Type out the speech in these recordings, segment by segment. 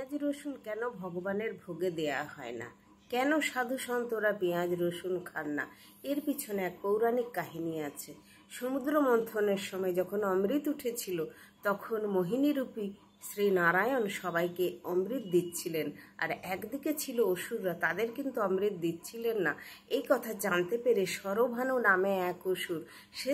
পেঁয়াজ রসুন কেন ভগবানের ভোগে দেয়া হয় না? কেন সাধু সন্তরা পেঁয়াজ রসুন খান না? এর পিছনে এক পৌরাণিক কাহিনী আছে। সমুদ্র মন্থনের সময় যখন অমৃত উঠেছিল, তখন মোহিনীরূপী শ্রী নারায়ণ সবাইকে অমৃত দিচ্ছিলেন, আর একদিকে ছিল অসুররা, তাদের কিন্তু অমৃত দিচ্ছিলেন না। এই কথা জানতে পেরে শরভানু নামে এক অসুর, সে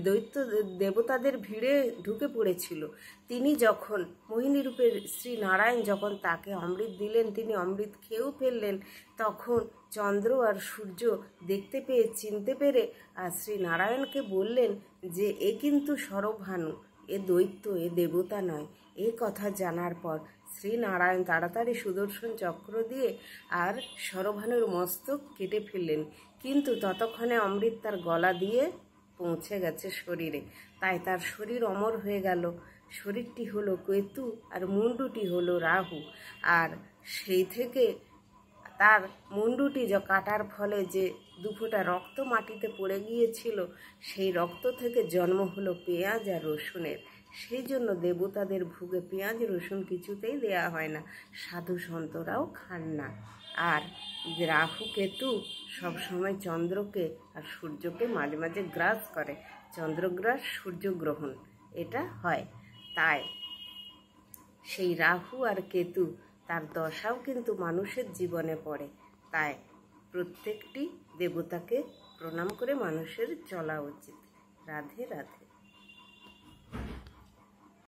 দৈত্য দেবতাদের ভিড়ে ঢুকে পড়েছিল। তিনি যখন মোহিনীরূপের শ্রী নারায়ণ যখন তাকে অমৃত দিলেন, তিনি অমৃত খেয়েও ফেললেন। তখন চন্দ্র আর সূর্য দেখতে পেয়ে চিনতে পেরে আর শ্রী নারায়ণকে বললেন যে এ কিন্তু শরভানু, এ দৈত্য, এ দেবতা নয়। এই কথা জানার পর শ্রী নারায়ণ তাড়াতাড়ি সুদর্শন চক্র দিয়ে আর শরভানুর মস্তক কেটে ফেললেন, কিন্তু ততক্ষণে অমৃত তার গলা দিয়ে পৌঁছে গেছে শরীরে, তাই তার শরীর অমর হয়ে গেল। শরীরটি হলো কেতু আর মুন্ডুটি হলো রাহু। আর সেই থেকে তার মুন্ডুটি কাটার ফলে যে দুফোঁটা রক্ত মাটিতে পড়ে গিয়েছিল, সেই রক্ত থেকে জন্ম হলো পেঁয়াজ আর রসুনের। সেই জন্য দেবতাদের ভোগে পেঁয়াজ রসুন কিছুতেই দেয়া হয় না, সাধু সন্তরাও খান না। আর রাহু কেতু সবসময় চন্দ্রকে আর সূর্যকে মাঝে মাঝে গ্রাস করে, চন্দ্রগ্রাস সূর্যগ্রহণ এটা হয়। তাই সেই রাহু আর কেতু তার দশাও কিন্তু মানুষের জীবনে পড়ে। তাই প্রত্যেকটি দেবতাকে প্রণাম করে মানুষের চলা উচিত। রাধে রাধে।